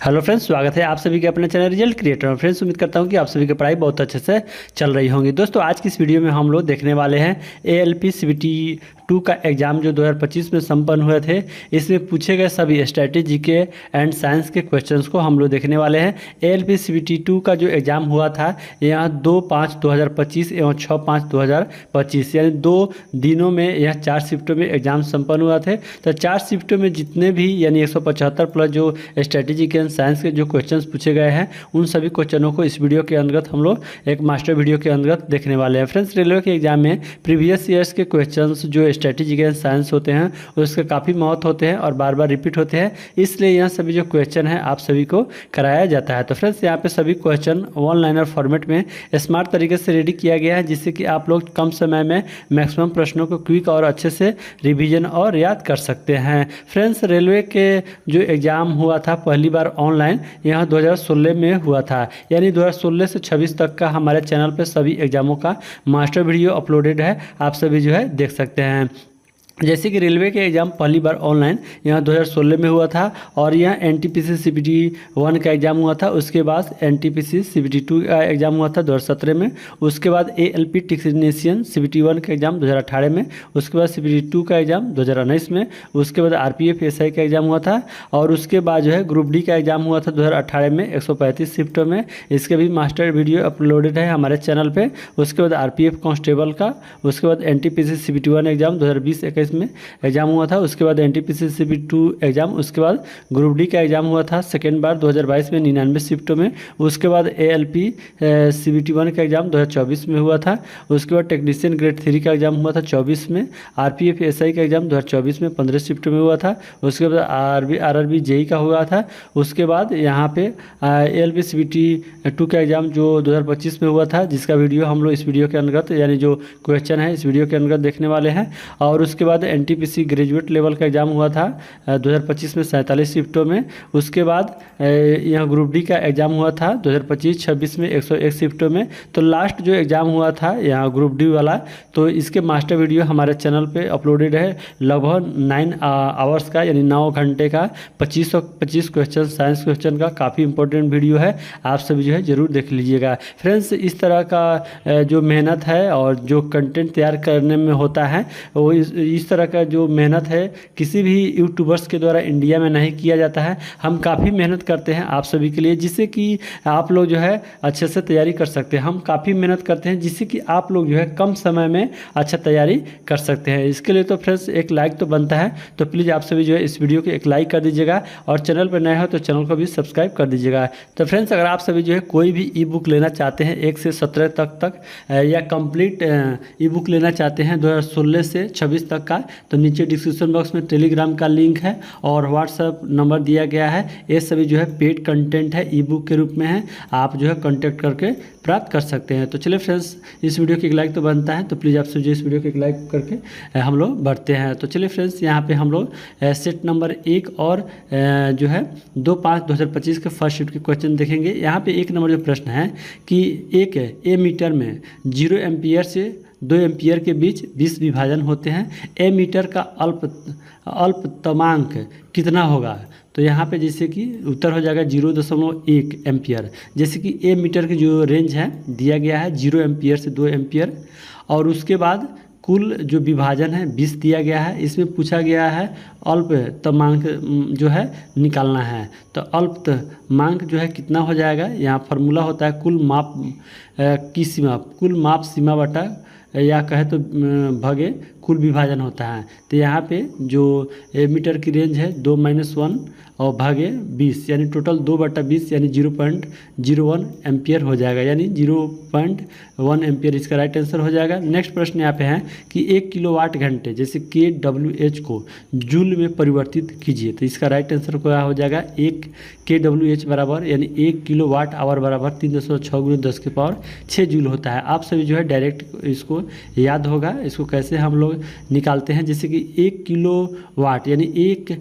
Hello friends, स्वागत है आप सभी के अपने चैनल रिजल्ट क्रिएटर में। फ्रेंड्स, उम्मीद करता हूं कि आप सभी की पढ़ाई बहुत अच्छे से चल रही होंगी। दोस्तों, आज की इस वीडियो में हम लोग देखने वाले हैं ALP CBT 2 का एग्ज़ाम जो 2025 में संपन्न हुए थे। इसमें पूछे गए सभी स्ट्रैटेजी के एंड साइंस के क्वेश्चंस को हम लोग देखने वाले हैं। ALP CBT 2 का जो एग्ज़ाम हुआ था यहाँ 2/5/2025 एवं 6/5/2025 यानी 2 दिनों में यह 4 शिफ्टों में एग्ज़ाम संपन्न हुआ थे। तो 4 शिफ्टों में जितने भी यानी 175 प्लस जो स्ट्रैटेजी के साइंस के जो क्वेश्चंस पूछे गए हैं उन सभी क्वेश्चनों को इस वीडियो के अंतर्गत हम लोग एक मास्टर वीडियो के अंतर्गत देखने वाले हैं। फ्रेंड्स, रेलवे के एग्जाम में प्रीवियस ईयर्स के क्वेश्चंस जो स्ट्रैटेजी के साइंस होते हैं उसके काफ़ी महत्व होते हैं और बार बार रिपीट होते हैं, इसलिए यह सभी जो क्वेश्चन है आप सभी को कराया जाता है। तो फ्रेंड्स, यहाँ पे सभी क्वेश्चन वन लाइनर फॉर्मेट में स्मार्ट तरीके से रेडी किया गया है, जिससे कि आप लोग कम समय में मैक्सिमम प्रश्नों को क्विक और अच्छे से रिविजन और याद कर सकते हैं। फ्रेंड्स, रेलवे के जो एग्ज़ाम हुआ था पहली बार ऑनलाइन यहाँ 2016 में हुआ था, यानी 2016 से 26 तक का हमारे चैनल पे सभी एग्जामों का मास्टर वीडियो अपलोडेड है, आप सभी जो है देख सकते हैं। जैसे कि रेलवे के एग्ज़ाम पहली बार ऑनलाइन यहाँ 2016 में हुआ था और यह NTPC CBT 1 का एग्ज़ाम हुआ था। उसके बाद NTPC CBT 2 का एग्ज़ाम हुआ था 2017 में। उसके बाद ALP टेक्नीशियन CBT 1 का एग्ज़ाम 2018 में। उसके बाद CBT 2 का एग्ज़ाम 2019 में। उसके बाद RPF SI का एग्ज़ाम हुआ था और उसके बाद जो है ग्रुप D का एग्ज़ाम हुआ था 2018 में 135 शिफ्टों में। इसके भी मास्टर वीडियो अपलोडेड है हमारे चैनल पर। उसके बाद RPF कांस्टेबल का, उसके बाद NTPC CBT 1 एग्ज़ाम 2020-21 में एग्जाम हुआ था। उसके बाद NTPC CBT 2 एग्जाम, उसके बाद ग्रुप डी का एग्जाम हुआ था सेकेंड बार 2022 में 99 शिफ्टों में। उसके बाद ALP CBT 1 का एग्जाम 2024 में हुआ था। उसके बाद टेक्नीशियन ग्रेड 3 का एग्जाम हुआ था 24 में। RPF SI का एग्जाम 2024 में 15 शिफ्टों में हुआ था। उसके बाद RRB JEE का हुआ था। उसके बाद यहाँ पे ALP CBT 2 का एग्जाम जो 2025 में हुआ था, जिसका वीडियो हम लोग इस वीडियो के अंतर्गत यानी जो क्वेश्चन है इस वीडियो के अंतर्गत देखने वाले हैं। और उसके बाद NTPC ग्रेजुएट लेवल का एग्ज़ाम हुआ था 2025 में 47 शिफ्टों में। उसके बाद यहाँ ग्रुप डी का एग्ज़ाम हुआ था 2025-26 में 101 शिफ्टों में। तो लास्ट जो एग्ज़ाम हुआ था यहाँ ग्रुप डी वाला, तो इसके मास्टर वीडियो हमारे चैनल पे अपलोडेड है लगभग 9 आवर्स का यानी 9 घंटे का 25 क्वेश्चन साइंस क्वेश्चन का काफ़ी इंपॉर्टेंट वीडियो है, आप सभी जो है ज़रूर देख लीजिएगा। फ्रेंड्स, इस तरह का जो मेहनत है और जो कंटेंट तैयार करने में होता है वो इस तरह का जो मेहनत है किसी भी यूट्यूबर्स के द्वारा इंडिया में नहीं किया जाता है। हम काफ़ी मेहनत करते हैं आप सभी के लिए, जिससे कि आप लोग जो है अच्छे से तैयारी कर सकते हैं। हम काफ़ी मेहनत करते हैं जिससे कि आप लोग जो है कम समय में अच्छा तैयारी कर सकते हैं। इसके लिए तो फ्रेंड्स एक लाइक तो बनता है, तो प्लीज़ आप सभी जो है इस वीडियो को एक लाइक कर दीजिएगा और चैनल पर नए हो तो चैनल को भी सब्सक्राइब कर दीजिएगा। तो फ्रेंड्स, अगर आप सभी जो है कोई भी ई बुक लेना चाहते हैं 1 से 17 तक या कंप्लीट ई बुक लेना चाहते हैं 2016 से 26 तक का, तो नीचे डिस्क्रिप्शन बॉक्स में टेलीग्राम का लिंक है और व्हाट्सएप नंबर दिया गया है। ये सभी जो है पेड कंटेंट है, ई बुक के रूप में है, आप जो है कांटेक्ट करके प्राप्त कर सकते हैं। तो चलिए फ्रेंड्स, इस वीडियो की एक लाइक तो बनता है, तो प्लीज़ आप सभी इस वीडियो को एक लाइक करके हम लोग बढ़ते हैं। तो चलिए फ्रेंड्स, यहाँ पे हम लोग सेट नंबर 1 और जो है 2/5/2025 के फर्स्ट शिफ्ट के क्वेश्चन देखेंगे। यहाँ पे 1 नंबर जो प्रश्न है कि एक A मीटर में 0 एम्पियर से 2 एम्पियर के बीच 20 विभाजन होते हैं। A मीटर का अल्पतमांक कितना होगा? तो यहाँ पे जैसे कि उत्तर हो जाएगा 0.1 एम्पियर। जैसे कि A मीटर की जो रेंज है दिया गया है 0 एम्पियर से 2 एम्पियर, और उसके बाद कुल जो विभाजन है 20 दिया गया है। इसमें पूछा गया है अल्पतमांक जो है निकालना है। तो अल्पतमांक जो है कितना हो जाएगा? यहाँ फार्मूला होता है कुल माप की सीमा, कुल माप सीमा बटा या कहे तो भागे कुल विभाजन होता है। तो यहाँ पे जो A मीटर की रेंज है 2-1 और भागे 20 यानी टोटल 2/20 यानी 0.01 एम्पियर हो जाएगा, यानी 0.1 एम्पियर इसका राइट आंसर हो जाएगा। नेक्स्ट प्रश्न यहाँ पे है कि 1 किलोवाट घंटे जैसे kWh को जूल में परिवर्तित कीजिए। तो इसका राइट आंसर क्या हो जाएगा? 1 kWh बराबर यानी 1 किलोवाट आवर बराबर 3.6 × 10⁶ जूल होता है। आप सभी जो है डायरेक्ट इसको याद होगा। इसको कैसे हम लोग निकालते हैं, जैसे कि 1 किलो वाट यानी 1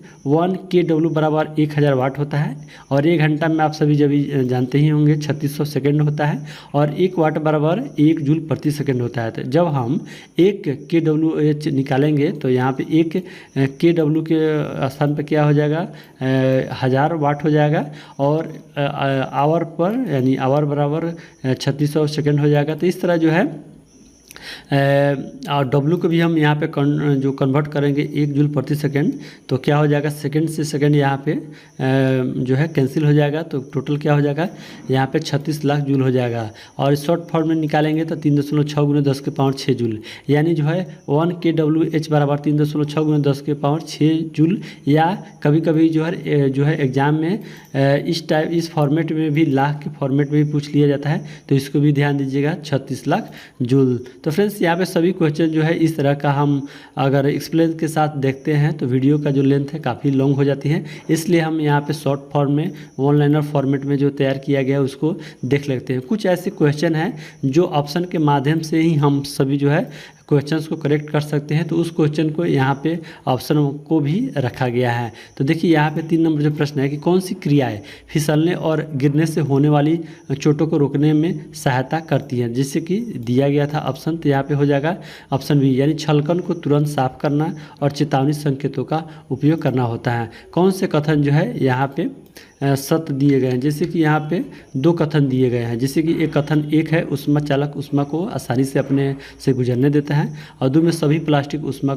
kW बराबर 1000 वाट होता है, और 1 घंटा में आप सभी जब जानते ही होंगे 3600 सेकेंड होता है, और 1 वाट बराबर 1 जूल प्रति सेकेंड होता है। तो जब हम 1 kWh निकालेंगे तो यहाँ पे 1 kW के स्थान पर क्या हो जाएगा, 1000 वाट हो जाएगा, और आवर पर यानी आवर बराबर 3600 सेकेंड हो जाएगा। तो इस तरह जो है और W को भी हम यहाँ पे जो कन्वर्ट करेंगे 1 जूल प्रति सेकेंड, तो क्या हो जाएगा, सेकेंड से सेकेंड यहाँ पे जो है कैंसिल हो जाएगा, तो टोटल क्या हो जाएगा यहाँ पे 36 लाख जूल हो जाएगा। और शॉर्ट फॉर्म में निकालेंगे तो 3.6 × 10⁻6 जूल, यानी जो है 1 kWh बराबर 3.6 × 10⁻6 जूल, या कभी कभी जो है एग्जाम में इस फॉर्मेट में भी लाख के फॉर्मेट में भी पूछ लिया जाता है, तो इसको भी ध्यान दीजिएगा 36 लाख जूल। तो फ्रेंड्स यहाँ पे सभी क्वेश्चन जो है इस तरह का हम अगर एक्सप्लेन के साथ देखते हैं तो वीडियो का जो लेंथ है काफ़ी लॉन्ग हो जाती है, इसलिए हम यहाँ पे शॉर्ट फॉर्म में वन लाइनर फॉर्मेट में जो तैयार किया गया है उसको देख लेते हैं। कुछ ऐसे क्वेश्चन हैं जो ऑप्शन के माध्यम से ही हम सभी जो है क्वेश्चंस को करेक्ट कर सकते हैं, तो उस क्वेश्चन को यहाँ पे ऑप्शन को भी रखा गया है। तो देखिए यहाँ पे 3 नंबर जो प्रश्न है कि कौन सी क्रियाएं फिसलने और गिरने से होने वाली चोटों को रोकने में सहायता करती है, जैसे कि दिया गया था ऑप्शन, तो यहाँ पे हो जाएगा ऑप्शन बी यानी छलकन को तुरंत साफ करना और चेतावनी संकेतों का उपयोग करना होता है। कौन से कथन जो है यहाँ पे सत्य दिए गए हैं, जैसे कि यहाँ पे 2 कथन दिए गए हैं, जैसे कि एक कथन 1 है ऊष्मा चालक ऊष्मा को आसानी से अपने से गुजरने देता है, और 2 में सभी प्लास्टिक ऊष्मा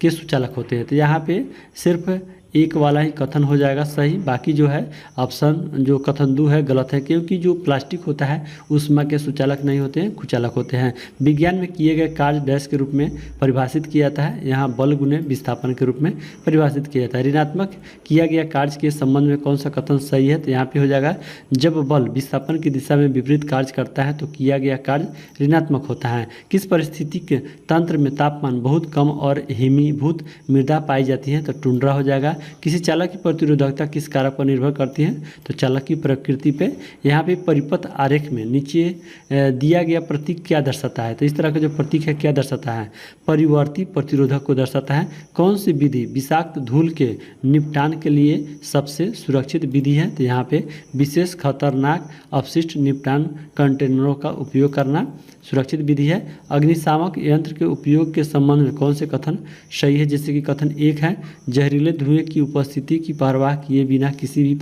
के सुचालक होते हैं। तो यहाँ पे सिर्फ एक वाला ही कथन हो जाएगा सही, बाकी जो है ऑप्शन जो कथन 2 है गलत है, क्योंकि जो प्लास्टिक होता है ऊष्मा के सुचालक नहीं होते हैं, कुचालक होते हैं। विज्ञान में किए गए कार्य डैश के रूप में परिभाषित किया जाता है, यहाँ बल गुने विस्थापन के रूप में परिभाषित किया जाता है। ऋणात्मक किया गया कार्य के संबंध में कौन सा कथन सही है, तो यहाँ पे हो जाएगा जब बल विस्थापन की दिशा में विपरीत कार्य करता है तो किया गया कार्य ऋणात्मक होता है। किस परिस्थिति के तंत्र में तापमान बहुत कम और हिमीभूत मृदा पाई जाती है, तो टुंड्रा हो जाएगा। किसी चालक की प्रतिरोधकता किस कारक पर निर्भर करती है, तो चालक की प्रकृति पे। यहाँ पे परिपथ आरेख में नीचे दिया गया प्रतीक क्या दर्शाता है, तो इस तरह का जो प्रतीक है क्या दर्शाता है, परिवर्ती प्रतिरोधक को दर्शाता है। कौन सी विधि विषाक्त धूल के निपटान के लिए सबसे सुरक्षित विधि है, तो यहाँ पे विशेष खतरनाक अपशिष्ट निपटान कंटेनरों का उपयोग करना सुरक्षित विधि है। अग्निशामक यंत्र के उपयोग के संबंध में कौन से कथन सही है, जैसे कि कथन 1 है जहरीले धुएं की उपस्थिति की परवाह किए बिना किसी भी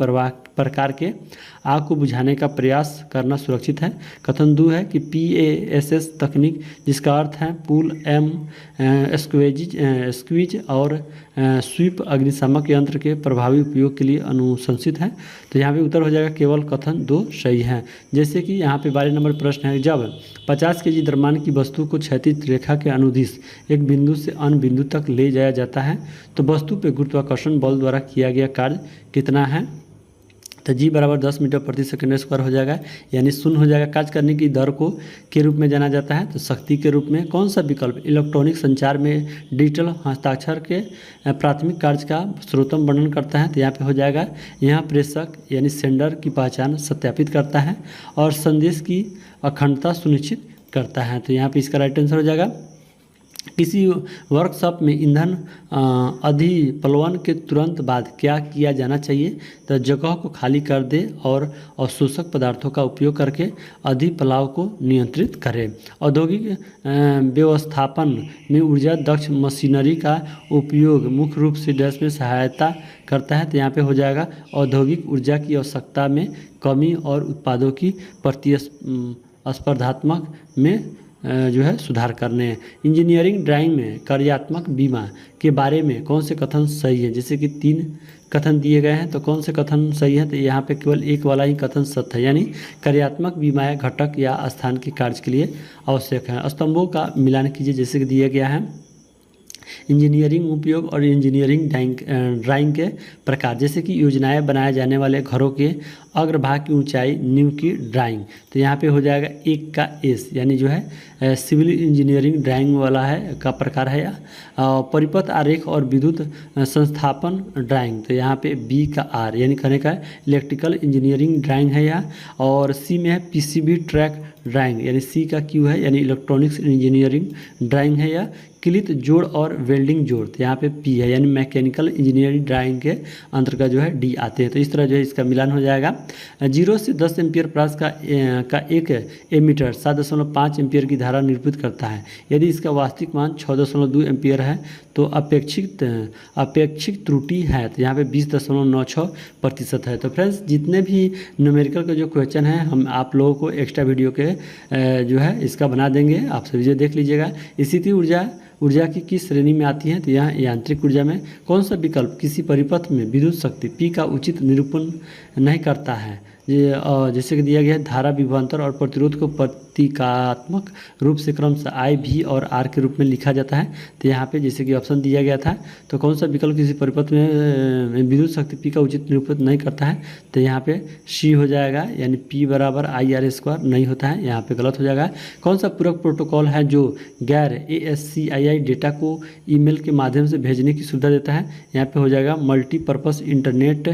प्रकार के आग को बुझाने का प्रयास करना सुरक्षित है। कथन 2 है कि PASS तकनीक, जिसका अर्थ है पुल एम स्क्वीज और स्वीप अग्निशामक यंत्र के प्रभावी उपयोग के लिए अनुशंसित है। तो यहाँ पे उत्तर हो जाएगा केवल कथन 2 सही है। जैसे कि यहाँ पे 12 नंबर प्रश्न है, जब 50 kg द्रव्यमान की वस्तु को क्षैतिज रेखा के अनुदिश एक बिंदु से अन्य बिंदु तक ले जाया जाता है तो वस्तु पे गुरुत्वाकर्षण बल द्वारा किया गया कार्य कितना है, तो G बराबर 10 मीटर प्रति सेकंड स्क्वायर हो जाएगा, यानी शून्य हो जाएगा। कार्य करने की दर को के रूप में जाना जाता है, तो शक्ति के रूप में। कौन सा विकल्प इलेक्ट्रॉनिक संचार में डिजिटल हस्ताक्षर के प्राथमिक कार्य का स्रोतम वर्णन करता है, तो यहाँ पे हो जाएगा यहाँ प्रेषक यानी सेंडर की पहचान सत्यापित करता है और संदेश की अखंडता सुनिश्चित करता है, तो यहाँ पे इसका राइट आंसर हो जाएगा। किसी वर्कशॉप में ईंधन अधिप्लवन के तुरंत बाद क्या किया जाना चाहिए, तो जगह को खाली कर दे और अवशोषक पदार्थों का उपयोग करके अधिप्लाव को नियंत्रित करें। औद्योगिक व्यवस्थापन में ऊर्जा दक्ष मशीनरी का उपयोग मुख्य रूप से डैश में सहायता करता है, तो यहाँ पे हो जाएगा औद्योगिक ऊर्जा की आवश्यकता में कमी और उत्पादों की प्रतिस्पर्धात्मक में जो है सुधार करने। इंजीनियरिंग ड्राइंग में कार्यात्मक बीमा के बारे में कौन से कथन सही है, जैसे कि 3 कथन दिए गए हैं, तो कौन से कथन सही है, तो यहाँ पे केवल एक वाला ही कथन सत्य है, यानी कार्यात्मक बीमाएं घटक या स्थान के कार्य के लिए आवश्यक है। स्तंभों का मिलान कीजिए, जैसे कि दिया गया है इंजीनियरिंग उपयोग और इंजीनियरिंग ड्राइंग के प्रकार, जैसे कि योजनाएं बनाए जाने वाले घरों के अग्रभाग की ऊंचाई नींव की ड्राइंग, तो यहाँ पे हो जाएगा 1 का एस, यानी जो है सिविल इंजीनियरिंग ड्राइंग वाला है का प्रकार है। परिपथ आरेख और विद्युत संस्थापन ड्राइंग, तो यहाँ पे बी का आर यानी कहने का इलेक्ट्रिकल इंजीनियरिंग ड्राइंग है यहाँ। और सी में है PCB ट्रैक ड्राइंग, यानी सी का क्यू है यानी इलेक्ट्रॉनिक्स इंजीनियरिंग ड्राइंग है, या क्लित जोड़ और वेल्डिंग जोड़, तो यहाँ पे पी है यानी मैकेनिकल इंजीनियरिंग ड्राइंग के अंतर्गत जो है डी आते हैं। तो इस तरह जो है इसका मिलान हो जाएगा। 0 से 10 एम्पियर प्रास का एक एमीटर 7.5 एम्पियर की धारा निरूपित करता है। यदि इसका वास्तविक मान 6.2 एम्पियर है तो अपेक्षित त्रुटि है तो यहाँ पे 20.96% है। तो फ्रेंड्स जितने भी न्यूमेरिकल का जो क्वेश्चन है हम आप लोगों को एक्स्ट्रा वीडियो के जो है इसका बना देंगे, आप सभी जो देख लीजिएगा। स्थिति ऊर्जा की किस श्रेणी में आती है, तो यहाँ यांत्रिक ऊर्जा में कौन सा विकल्प किसी परिपथ में विद्युत शक्ति P का उचित निरूपण नहीं करता है। जैसे कि दिया गया है धारा विभवांतर और प्रतिरोध को प्रतीकात्मक रूप से क्रमशः I V और R के रूप में लिखा जाता है। तो यहाँ पे जैसे कि ऑप्शन दिया गया था, तो कौन सा विकल्प किसी परिपथ में विद्युत शक्ति P का उचित निरूपण नहीं करता है, तो यहाँ पे C हो जाएगा यानी P बराबर IR² नहीं होता है, यहाँ पे गलत हो जाएगा। कौन सा पूरक प्रोटोकॉल है जो गैर ASCII डेटा को ईमेल के माध्यम से भेजने की सुविधा देता है, यहाँ पे हो जाएगा मल्टीपर्पज़ इंटरनेट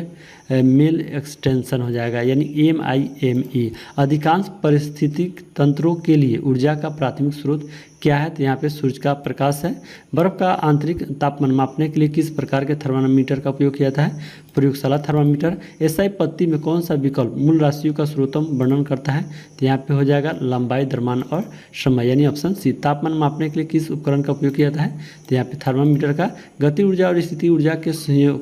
मेल एक्सटेंशन हो जाएगा यानी MIME। अधिकांश पारिस्थितिक तंत्रों के लिए ऊर्जा का प्राथमिक स्रोत क्या है, तो यहाँ पे सूर्य का प्रकाश है। बर्फ का आंतरिक तापमान मापने के लिए किस प्रकार के थर्मामीटर का उपयोग किया जाता है, प्रयोगशाला थर्मामीटर। एसआई पत्ती में कौन सा विकल्प मूल राशियों का सर्वोत्तम वर्णन करता है, तो यहाँ पे हो जाएगा लंबाई, द्रव्यमान और समय यानी ऑप्शन सी। तापमान मापने के लिए किस उपकरण का उपयोग किया जाता है, तो यहाँ पे थर्मामीटर का। गति ऊर्जा और स्थिति ऊर्जा के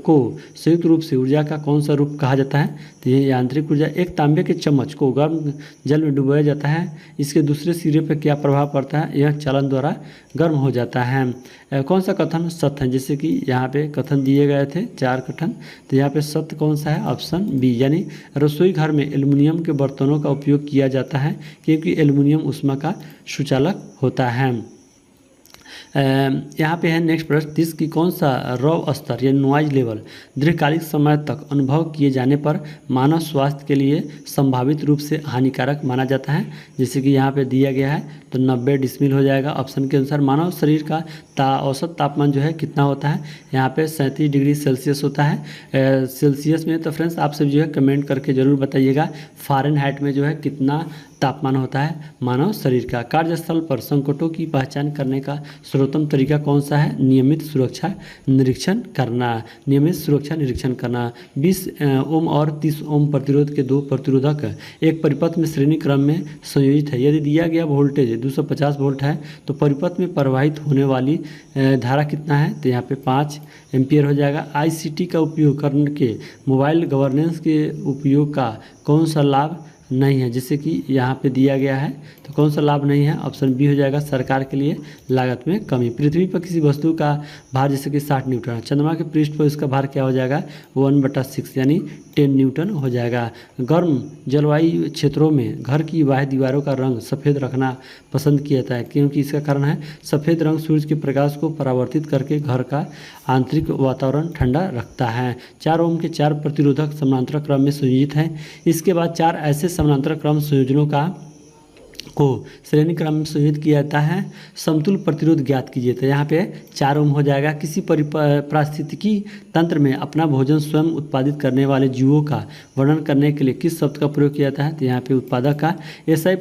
को संयुक्त रूप से ऊर्जा का कौन सा रूप कहा जाता है, तो ये यांत्रिक ऊर्जा। एक तांबे के चम्मच को गर्म जल में डुबाया जाता है, इसके दूसरे सिरे पर क्या प्रभाव पड़ता है, यह चालन द्वारा गर्म हो जाता है। कौन सा कथन सत्य है, जैसे कि यहाँ पे कथन दिए गए थे 4 कथन, तो यहाँ पे सत्य कौन सा है, ऑप्शन बी यानी रसोई घर में एल्युमिनियम के बर्तनों का उपयोग किया जाता है क्योंकि एल्युमिनियम ऊष्मा का सुचालक होता है। यहाँ पे है नेक्स्ट प्रश्न, 30 की कौन सा रॉ स्तर या नॉइज लेवल दीर्घकालिक समय तक अनुभव किए जाने पर मानव स्वास्थ्य के लिए संभावित रूप से हानिकारक माना जाता है, जैसे कि यहाँ पे दिया गया है तो 90 डेसिबल हो जाएगा ऑप्शन के अनुसार। मानव शरीर का औसत तापमान जो है कितना होता है, यहाँ पे 37 डिग्री सेल्सियस होता है सेल्सियस में। तो फ्रेंड्स आप सब जो है कमेंट करके ज़रूर बताइएगा फ़ारेनहाइट में जो है कितना तापमान होता है मानव शरीर का। कार्यस्थल पर संकटों की पहचान करने का सर्वोत्तम तरीका कौन सा है, नियमित सुरक्षा निरीक्षण करना। 20 ओम और 30 ओम प्रतिरोध के 2 प्रतिरोधक एक परिपथ में श्रेणी क्रम में संयोजित है। यदि दिया गया वोल्टेज 250 वोल्ट है तो परिपथ में प्रवाहित होने वाली धारा कितना है, तो यहाँ पे 5 एम्पियर हो जाएगा। ICT का उपयोग करके मोबाइल गवर्नेंस के उपयोग का कौन सा लाभ नहीं है, जैसे कि यहाँ पे दिया गया है तो कौन सा लाभ नहीं है, ऑप्शन बी हो जाएगा सरकार के लिए लागत में कमी। पृथ्वी पर किसी वस्तु का भार जैसे कि 60 न्यूटन है, चंद्रमा के पृष्ठ पर इसका भार क्या हो जाएगा 1/6 यानी 10 न्यूटन हो जाएगा। गर्म जलवायु क्षेत्रों में घर की बाह्य दीवारों का रंग सफ़ेद रखना पसंद किया जाता है क्योंकि इसका कारण है सफ़ेद रंग सूर्य के प्रकाश को परावर्तित करके घर का आंतरिक वातावरण ठंडा रखता है। 4 ओम के 4 प्रतिरोधक समानांतर क्रम में संयोजित हैं। इसके बाद 4 ऐसे समानांतर क्रम संयोजनों को श्रेणी क्रम में संयोजित किया जाता है। समतुल्य प्रतिरोध ज्ञात कीजिए, तो यहाँ पे 4 ओम हो जाएगा। किसी पारिस्थितिकी तंत्र में अपना भोजन स्वयं उत्पादित करने वाले जीवों का वर्णन करने के लिए किस शब्द का प्रयोग किया जाता है, तो यहाँ पे उत्पादक का। एसआई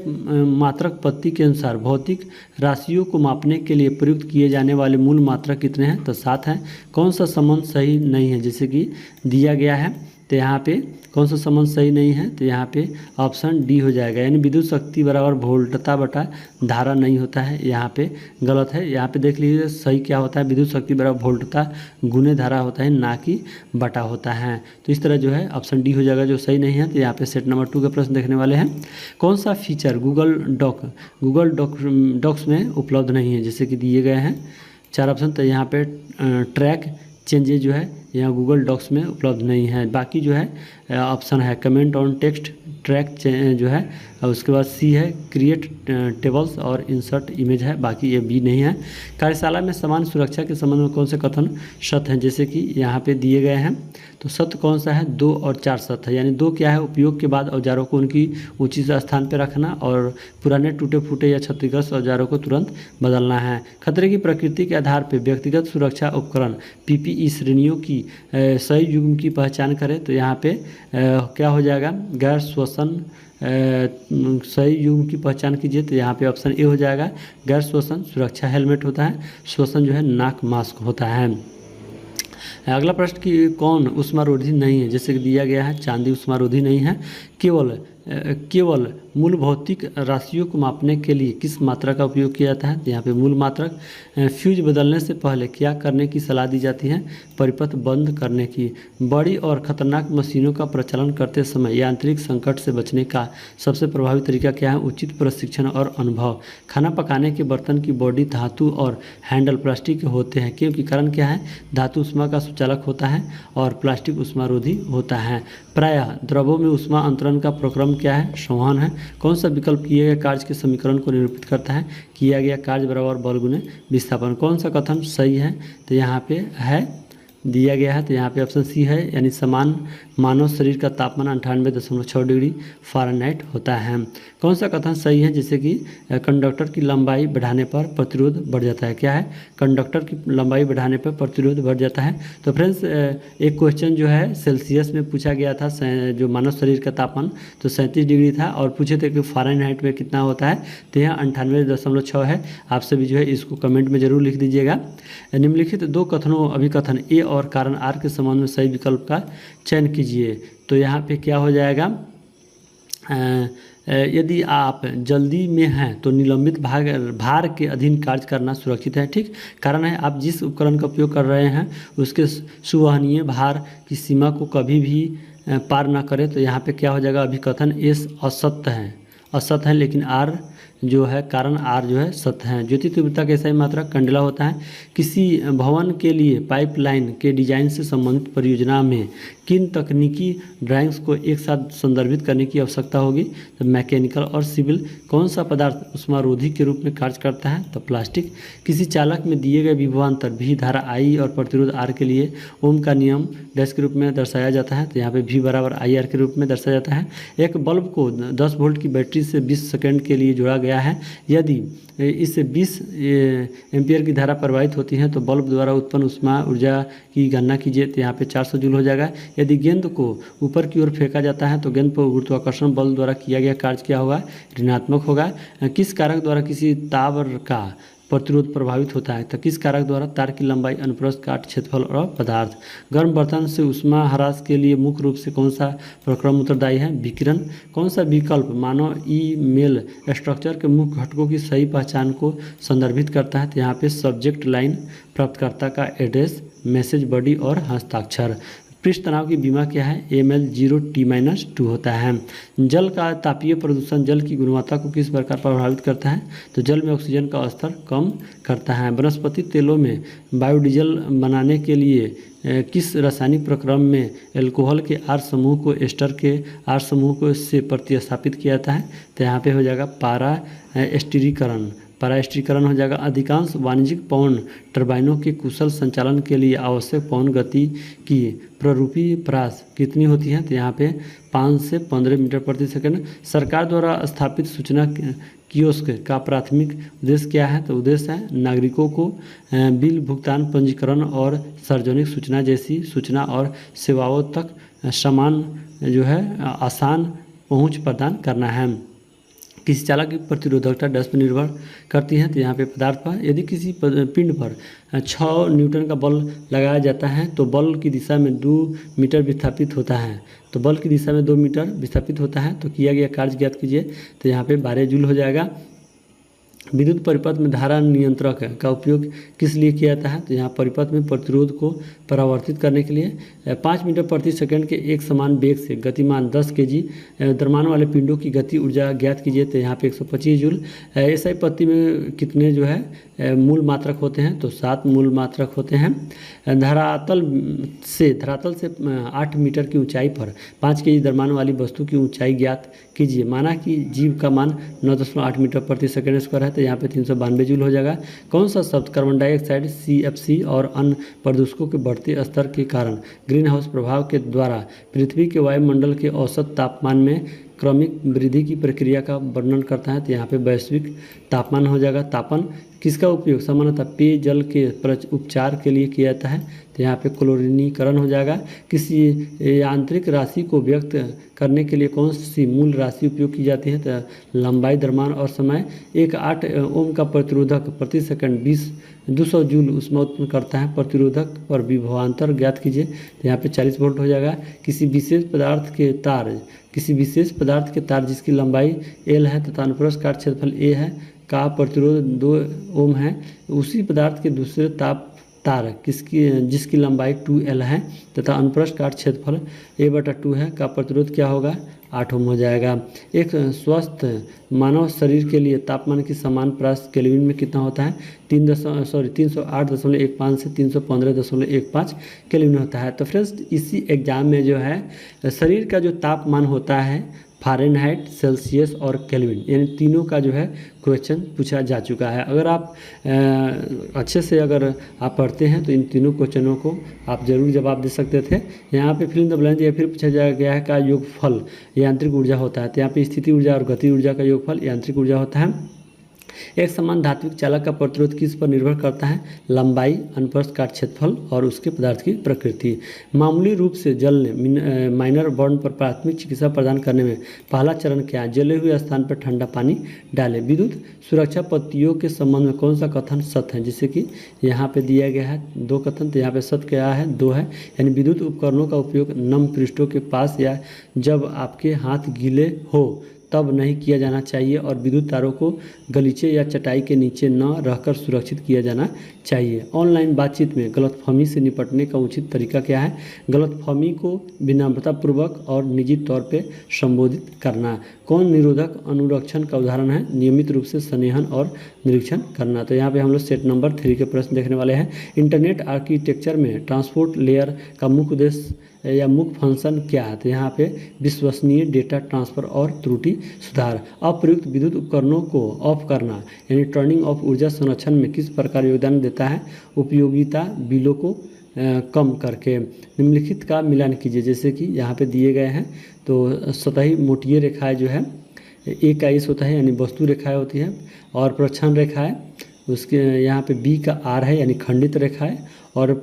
मात्रक पत्ती के अनुसार भौतिक राशियों को मापने के लिए प्रयुक्त किए जाने वाले मूल मात्रक कितने हैं, तो 7 हैं। कौन सा संबंध सही नहीं है, जैसे कि दिया गया है तो यहाँ पे कौन सा संबंध सही नहीं है, तो यहाँ पे ऑप्शन डी हो जाएगा यानी विद्युत शक्ति बराबर वोल्टता बटा धारा नहीं होता है, यहाँ पे गलत है। यहाँ पे देख लीजिए सही क्या होता है, विद्युत शक्ति बराबर वोल्टता गुने धारा होता है ना कि बटा होता है। तो इस तरह जो है ऑप्शन डी हो जाएगा जो सही नहीं है। तो यहाँ पे सेट नंबर 2 का प्रश्न देखने वाले हैं। कौन सा फीचर गूगल डॉक्स में उपलब्ध नहीं है, जैसे कि दिए गए हैं 4 ऑप्शन, तो यहाँ पे ट्रैक चेंजेज जो है यहाँ गूगल डॉक्स में उपलब्ध नहीं है। बाकी जो है ऑप्शन है कमेंट ऑन टेक्स्ट, ट्रैक जो है, और उसके बाद सी है क्रिएट टेबल्स और इंसर्ट इमेज है, बाकी ये बी नहीं है। कार्यशाला में समान सुरक्षा के संबंध में कौन से कथन सत्य हैं, जैसे कि यहाँ पे दिए गए हैं तो सत्य कौन सा है, 2 और 4 सत्य है। यानी 2 क्या है, उपयोग के बाद औजारों को उनकी उचित स्थान पर रखना और पुराने टूटे फूटे या क्षतिग्रस्त औजारों को तुरंत बदलना है। खतरे की प्रकृति के आधार पर व्यक्तिगत सुरक्षा उपकरण PPE श्रेणियों की सही युग्म की पहचान करें। तो यहाँ पे क्या हो जाएगा, गैर श्वसन सही युग्म की पहचान कीजिए। तो यहाँ पे ऑप्शन ए हो जाएगा, गैर श्वसन सुरक्षा हेलमेट होता है, श्वसन जो है नाक मास्क होता है। अगला प्रश्न कि कौन ऊष्मारोधी नहीं है, जैसे कि दिया गया है चांदी ऊष्मारोधी नहीं है। केवल मूल भौतिक राशियों को मापने के लिए किस मात्रा का उपयोग किया जाता है। तो यहाँ पे मूल मात्रक। फ्यूज बदलने से पहले क्या करने की सलाह दी जाती है, परिपथ बंद करने की। बड़ी और खतरनाक मशीनों का प्रचलन करते समय यांत्रिक संकट से बचने का सबसे प्रभावी तरीका क्या है, उचित प्रशिक्षण और अनुभव। खाना पकाने के बर्तन की बॉडी धातु और हैंडल प्लास्टिक के होते हैं, क्योंकि कारण क्या है, धातु ऊष्मा का सुचालक होता है और प्लास्टिक ऊष्मारोधी होता है। प्रायः द्रवों में ऊष्मा अंतरण का प्रक्रम क्या है, संवहन है। कौन सा विकल्प किए गए कार्य के समीकरण को निरूपित करता है, किया गया कार्य बराबर बल गुने विस्थापन। कौन सा कथन सही है, तो यहाँ पे है दिया गया है। तो यहाँ पे ऑप्शन सी है, यानी समान मानव शरीर का तापमान 98.6 डिग्री फ़ारेनहाइट होता है। कौन सा कथन सही है, जैसे कि कंडक्टर की लंबाई बढ़ाने पर प्रतिरोध बढ़ जाता है। क्या है, कंडक्टर की लंबाई बढ़ाने पर प्रतिरोध बढ़ जाता है। तो फ्रेंड्स एक क्वेश्चन जो है सेल्सियस में पूछा गया था, जो मानव शरीर का तापमान तो 37 डिग्री था, और पूछे थे कि फ़ारेनहाइट में कितना होता है, तो यहाँ 98.6 है। आप सभी जो है इसको कमेंट में जरूर लिख दीजिएगा। निम्नलिखित दो कथनों अभिकथन ए और कारण आर के संबंध में सही विकल्प का चयन कीजिए। तो यहाँ पे क्या हो जाएगा, यदि आप जल्दी में हैं तो निलंबित भार के अधीन कार्य करना सुरक्षित है। ठीक, कारण है आप जिस उपकरण का उपयोग कर रहे हैं उसके सुवहनीय भार की सीमा को कभी भी पार ना करें। तो यहाँ पे क्या हो जाएगा, अभिकथन एस असत्य है, लेकिन आर जो है कारण आर जो है सत्य है। ज्योति तीव्रता का सही मात्रक कंडला होता है। किसी भवन के लिए पाइपलाइन के डिजाइन से संबंधित परियोजना में किन तकनीकी ड्राइंग्स को एक साथ संदर्भित करने की आवश्यकता होगी, तो मैकेनिकल और सिविल। कौन सा पदार्थ ऊष्मारोधी के रूप में कार्य करता है, तो प्लास्टिक। किसी चालक में दिए गए विभवांतर भी धारा आई और प्रतिरोध आर के लिए ओम का नियम डैश के रूप में दर्शाया जाता है। तो यहाँ पे V बराबर IR के रूप में दर्शाया जाता है। एक बल्ब को 10 वोल्ट की बैटरी से 20 सेकंड के लिए जोड़ा गया है। यदि इससे 20 एम्पियर की धारा प्रवाहित होती है तो बल्ब द्वारा उत्पन्न ऊष्मा ऊर्जा की गणना कीजिए। तो यहाँ पे 400 जूल हो जाएगा। यदि गेंद को ऊपर की ओर फेंका जाता है तो गेंद पर गुरुत्वाकर्षण बल द्वारा किया गया कार्य क्या होगा, ऋणात्मक होगा। किस कारक द्वारा किसी तार का प्रतिरोध प्रभावित होता है, तो किस कारक द्वारा, तार की लंबाई, अनुप्रस्थ काट, क्षेत्रफल और पदार्थ। गर्म बर्तन से ऊष्मा ह्रास के लिए मुख्य रूप से कौन सा प्रक्रम उत्तरदायी है, विकिरण। कौन सा विकल्प मानव ईमेल स्ट्रक्चर के मुख्य घटकों की सही पहचान को संदर्भित करता है, तो यहाँ पे सब्जेक्ट लाइन, प्राप्तकर्ता का एड्रेस, मैसेज बॉडी और हस्ताक्षर। पृष्ठ तनाव की बीमा क्या है, ML0T-2 होता है। जल का तापीय प्रदूषण जल की गुणवत्ता को किस प्रकार प्रभावित करता है, तो जल में ऑक्सीजन का स्तर कम करता है। वनस्पति तेलों में बायोडीजल बनाने के लिए किस रासायनिक प्रक्रम में एल्कोहल के R समूह को एस्टर के R समूह को से प्रतिस्थापित किया जाता है, तो यहाँ पे हो जाएगा पारा-स्टिरीकरण हो जाएगा। अधिकांश वाणिज्यिक पवन टर्बाइनों के कुशल संचालन के लिए आवश्यक पवन गति की प्ररूपी परास कितनी होती है, तो यहाँ पे 5 से 15 मीटर प्रति सेकंड। सरकार द्वारा स्थापित सूचना कियोस्क का प्राथमिक उद्देश्य क्या है, तो उद्देश्य है नागरिकों को बिल भुगतान, पंजीकरण और सार्वजनिक सूचना जैसी सूचना और सेवाओं तक समान जो है आसान पहुँच प्रदान करना है। किसी चालक की प्रतिरोधकता डैश पर निर्भर करती है, तो यहाँ पे पदार्थ पर। यदि किसी पिंड पर 6 न्यूटन का बल लगाया जाता है तो बल की दिशा में 2 मीटर विस्थापित होता है, तो बल की दिशा में 2 मीटर विस्थापित होता है, तो किया गया कार्य ज्ञात कीजिए। तो यहाँ पे 12 जूल हो जाएगा। विद्युत परिपथ में धारा नियंत्रक का उपयोग किस लिए किया जाता है, तो यहाँ परिपथ में प्रतिरोध को परावर्तित करने के लिए। 5 मीटर प्रति सेकंड के एक समान वेग से गतिमान 10 kg द्रव्यमान वाले पिंडों की गति ऊर्जा ज्ञात कीजिए, तो यहाँ पे 125 जूल। SI पत्ती में कितने जो है मूल मात्रक होते हैं, तो 7 मूल मात्रक होते हैं। धरातल से 8 मीटर की ऊंचाई पर 5 kg द्रव्यमान वाली वस्तु की ऊंचाई ज्ञात कीजिए। माना कि जीव का मान 9.8 मीटर प्रति सेकंड स्क्वायर है, है तो यहाँ पे 392 जूल हो जाएगा। कौन सा शब्द कार्बन डाइऑक्साइड CFC और अन्य प्रदूषकों के बढ़ते स्तर के कारण ग्रीन हाउस प्रभाव के द्वारा पृथ्वी के वायुमंडल के औसत तापमान में क्रमिक वृद्धि की प्रक्रिया का वर्णन करता है? तो यहाँ पे वैश्विक तापमान हो जाएगा। तापन किसका उपयोग सामान्यतः पेयजल के उपचार के लिए किया जाता है? तो यहाँ पे क्लोरीनीकरण हो जाएगा। किसी यांत्रिक राशि को व्यक्त करने के लिए कौन सी मूल राशि उपयोग की जाती है? तो लंबाई, द्रव्यमान और समय। एक 8 ओम का प्रतिरोधक प्रति सेकंड 200 जूल ऊष्मा उत्पन्न करता है। प्रतिरोधक और विभवांतर ज्ञात कीजिए। तो यहाँ पे 40 वोल्ट हो जाएगा। किसी विशेष पदार्थ के तार जिसकी लंबाई L है तथा अनुप्रस्थ काट क्षेत्रफल A है का प्रतिरोध 2 ओम है, उसी पदार्थ के दूसरे तार जिसकी लंबाई 2L है तथा अनुप्रस्थ काट क्षेत्रफल A/2 है का प्रतिरोध क्या होगा? 8 ओम हो जाएगा। एक स्वस्थ मानव शरीर के लिए तापमान की समान प्रयास केल्विन में कितना होता है? 308.15 से 315.15 केल्विन होता है। तो फ्रेंड्स इसी एग्जाम में जो है शरीर का जो तापमान होता है फ़ारेनहाइट, सेल्सियस और केल्विन, यानी तीनों का जो है क्वेश्चन पूछा जा चुका है। अगर आप अच्छे से अगर आप पढ़ते हैं तो इन तीनों क्वेश्चनों को आप जरूर जवाब दे सकते थे। यहाँ पे फिल इन द ब्लैंक या फिर पूछा गया है का योगफल यांत्रिक ऊर्जा होता है? तो यहाँ पे स्थिति ऊर्जा और गति ऊर्जा का योगफल यांत्रिक ऊर्जा होता है। एक समान धात्विक चालक का प्रतिरोध किस पर निर्भर करता है? लंबाई, अनुप्रस्थ काट क्षेत्रफल और उसके पदार्थ की प्रकृति। मामूली रूप से जलने माइनर बर्न पर प्राथमिक चिकित्सा प्रदान करने में पहला चरण क्या है? जले हुए स्थान पर ठंडा पानी डालें। विद्युत सुरक्षा पत्तियों के संबंध में कौन सा कथन सत्य है? जैसे कि यहाँ पे दिया गया है 2 कथन, तो यहाँ पे सत्य क्या है? 2 है। यानी विद्युत उपकरणों का उपयोग नम पृष्ठों के पास या जब आपके हाथ गीले हो तब नहीं किया जाना चाहिए और विद्युत तारों को गलीचे या चटाई के नीचे न रहकर सुरक्षित किया जाना चाहिए। ऑनलाइन बातचीत में गलतफहमी से निपटने का उचित तरीका क्या है? गलतफहमी को विनम्रतापूर्वक और निजी तौर पे संबोधित करना। कौन निरोधक अनुरक्षण का उदाहरण है? नियमित रूप से संरेखण और निरीक्षण करना। तो यहाँ पे हम लोग सेट नंबर 3 के प्रश्न देखने वाले हैं। इंटरनेट आर्किटेक्चर में ट्रांसपोर्ट लेयर का मुख्य उद्देश्य या मुख्य फंक्शन क्या है? तो यहाँ पे विश्वसनीय डेटा ट्रांसफर और त्रुटि सुधार। अप्रयुक्त विद्युत उपकरणों को ऑफ करना यानी टर्निंग ऑफ ऊर्जा संरक्षण में किस प्रकार योगदान देता है? उपयोगिता बिलों को कम करके। निम्नलिखित का मिलान कीजिए। जैसे कि यहाँ पे दिए गए हैं तो सतही मोटीय रेखाएं जो है A का S होता है यानी वस्तु रेखाएं होती है और प्रच्छन्न रेखाएं उसके यहाँ पे B का R है यानी खंडित रेखाएं और